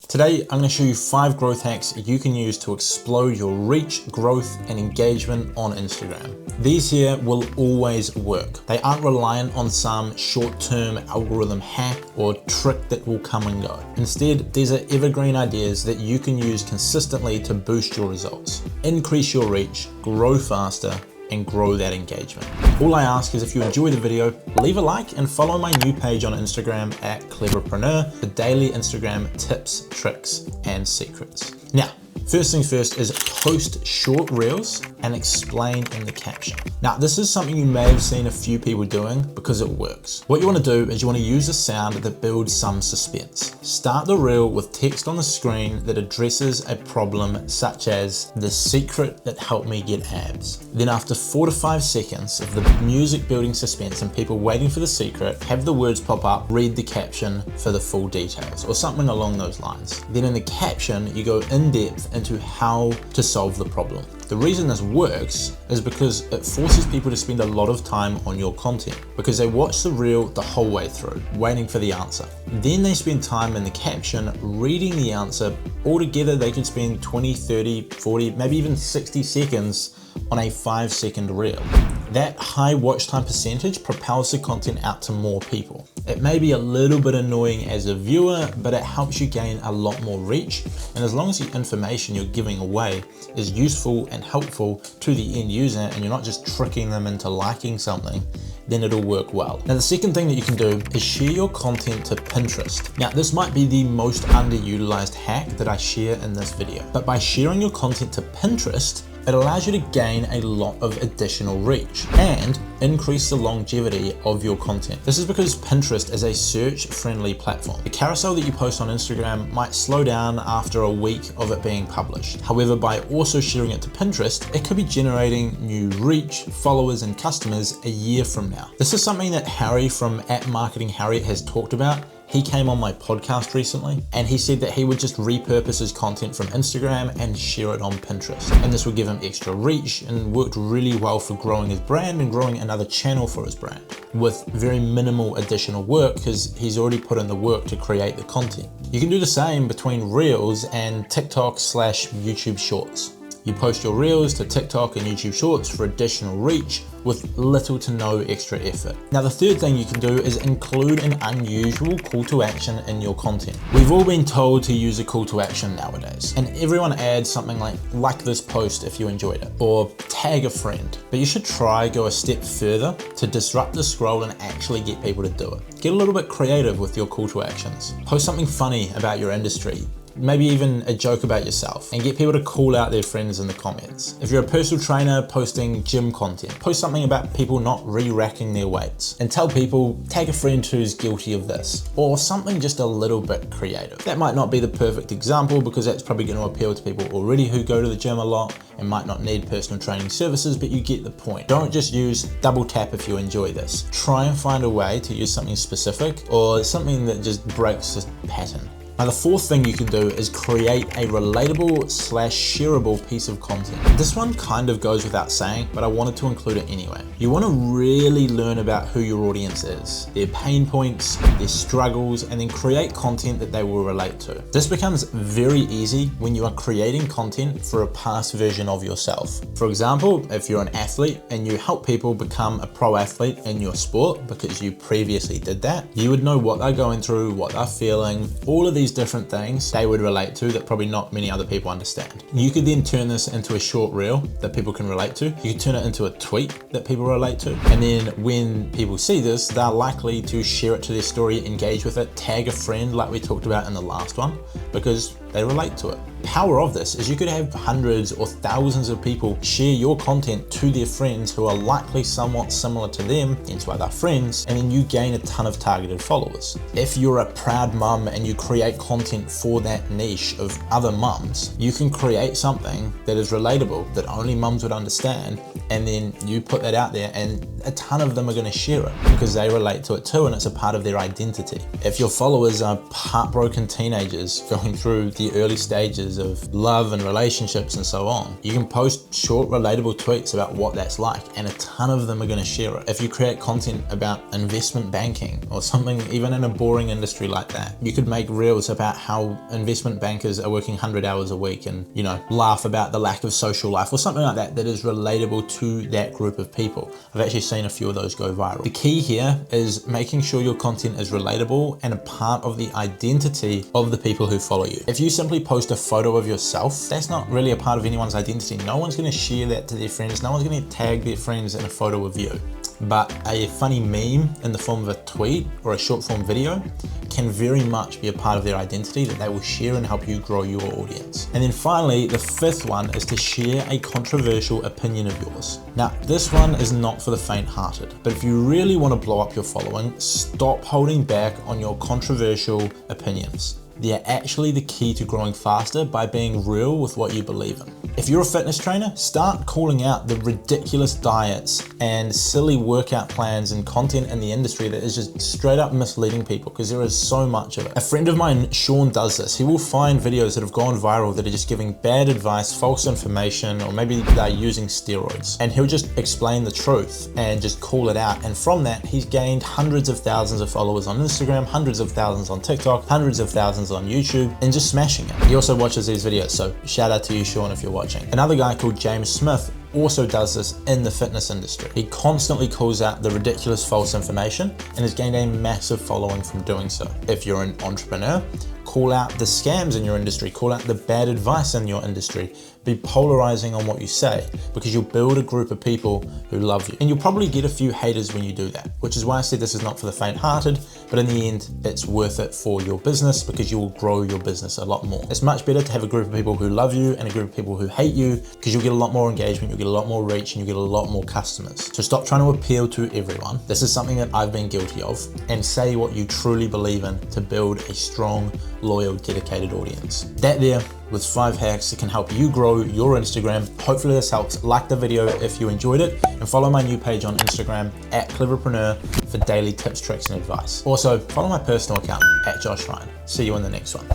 Today, I'm going to show you 5 growth hacks you can use to explode your reach, growth, and engagement on Instagram. These here will always work. They aren't reliant on some short-term algorithm hack or trick that will come and go. Instead, these are evergreen ideas that you can use consistently to boost your results, increase your reach, grow faster, and grow that engagement. All I ask is if you enjoy the video, leave a like and follow my new page on Instagram at Cleverpreneur for daily Instagram tips, tricks, and secrets. Now, first things first is post short reels and explain in the caption. Now, this is something you may have seen a few people doing because it works. What you want to do is you want to use a sound that builds some suspense. Start the reel with text on the screen that addresses a problem such as the secret that helped me get abs. Then after 4 to 5 seconds of the music building suspense and people waiting for the secret, have the words pop up, read the caption for the full details or something along those lines. Then in the caption, you go in depth into how to solve the problem. The reason this works is because it forces people to spend a lot of time on your content because they watch the reel the whole way through, waiting for the answer. Then they spend time in the caption reading the answer. Altogether, they could spend 20, 30, 40, maybe even 60 seconds on a 5-second reel. That high watch time percentage propels the content out to more people. It may be a little bit annoying as a viewer, but it helps you gain a lot more reach. And as long as the information you're giving away is useful and helpful to the end user and you're not just tricking them into liking something, then it'll work well. Now, the second thing that you can do is share your content to Pinterest. Now, this might be the most underutilized hack that I share in this video, but by sharing your content to Pinterest, it allows you to gain a lot of additional reach and increase the longevity of your content. This is because Pinterest is a search-friendly platform. The carousel that you post on Instagram might slow down after a week of it being published. However, by also sharing it to Pinterest, it could be generating new reach, followers, and customers a year from now. This is something that Harry from @MarketingHarriet has talked about. He came on my podcast recently and he said that he would just repurpose his content from Instagram and share it on Pinterest. And this would give him extra reach and worked really well for growing his brand and growing another channel for his brand with very minimal additional work because he's already put in the work to create the content. You can do the same between Reels and TikTok/YouTube Shorts. You post your Reels to TikTok and YouTube Shorts for additional reach with little to no extra effort. Now, the third thing you can do is include an unusual call to action in your content. We've all been told to use a call to action nowadays, and everyone adds something like this post if you enjoyed it, or tag a friend. But you should try go a step further to disrupt the scroll and actually get people to do it. Get a little bit creative with your call to actions. Post something funny about your industry, maybe even a joke about yourself, and get people to call out their friends in the comments. If you're a personal trainer posting gym content, post something about people not re-racking their weights and tell people, tag a friend who's guilty of this, or something just a little bit creative. That might not be the perfect example because that's probably going to appeal to people already who go to the gym a lot and might not need personal training services, but you get the point. Don't just use double tap if you enjoy this. Try and find a way to use something specific or something that just breaks the pattern. Now, the fourth thing you can do is create a relatable/shareable piece of content. This one kind of goes without saying, but I wanted to include it anyway. You want to really learn about who your audience is, their pain points, their struggles, and then create content that they will relate to. This becomes very easy when you are creating content for a past version of yourself. For example, if you're an athlete and you help people become a pro athlete in your sport because you previously did that, you would know what they're going through, what they're feeling, all of these different things they would relate to that probably not many other people understand. You could then turn this into a short reel that people can relate to. You could turn it into a tweet that people relate to. And then when people see this, they're likely to share it to their story, engage with it, tag a friend like we talked about in the last one, because they relate to it. Power of this is you could have hundreds or thousands of people share your content to their friends who are likely somewhat similar to them and to other friends, and then you gain a ton of targeted followers. If you're a proud mum and you create content for that niche of other mums, you can create something that is relatable, that only mums would understand, and then you put that out there and a ton of them are gonna share it because they relate to it too, and it's a part of their identity. If your followers are heartbroken teenagers going through the early stages of love and relationships and so on, you can post short, relatable tweets about what that's like, and a ton of them are gonna share it. If you create content about investment banking or something, even in a boring industry like that, you could make reels about how investment bankers are working 100 hours a week and, you know, laugh about the lack of social life or something like that that is relatable to that group of people. I've actually seen a few of those go viral. The key here is making sure your content is relatable and a part of the identity of the people who follow you. If you simply post a photo of yourself, that's not really a part of anyone's identity. No one's gonna share that to their friends. No one's gonna tag their friends in a photo of you. But a funny meme in the form of a tweet or a short form video can very much be a part of their identity that they will share and help you grow your audience. And then finally, the fifth one is to share a controversial opinion of yours. Now, this one is not for the faint-hearted, but if you really want to blow up your following, stop holding back on your controversial opinions. They're actually the key to growing faster by being real with what you believe in. If you're a fitness trainer, start calling out the ridiculous diets and silly workout plans and content in the industry that is just straight up misleading people, because there is so much of it. A friend of mine, Sean, does this. He will find videos that have gone viral that are just giving bad advice, false information, or maybe they're using steroids. And he'll just explain the truth and just call it out. And from that, he's gained hundreds of thousands of followers on Instagram, hundreds of thousands on TikTok, hundreds of thousands on YouTube, and just smashing it. He also watches these videos, so shout out to you, Sean, if you're watching. Another guy called James Smith also does this in the fitness industry. He constantly calls out the ridiculous false information and has gained a massive following from doing so. If you're an entrepreneur, call out the scams in your industry, call out the bad advice in your industry. Be polarizing on what you say, because you'll build a group of people who love you. And you'll probably get a few haters when you do that, which is why I said this is not for the faint-hearted, but in the end, it's worth it for your business because you will grow your business a lot more. It's much better to have a group of people who love you and a group of people who hate you, because you'll get a lot more engagement, you'll get a lot more reach, and you'll get a lot more customers. So stop trying to appeal to everyone. This is something that I've been guilty of, and say what you truly believe in to build a strong, loyal, dedicated audience. That there with 5 hacks that can help you grow your Instagram. Hopefully this helps. Like the video if you enjoyed it, and follow my new page on Instagram @Cleverpreneur for daily tips, tricks, and advice. Also, follow my personal account @Josh Ryan. See you in the next one.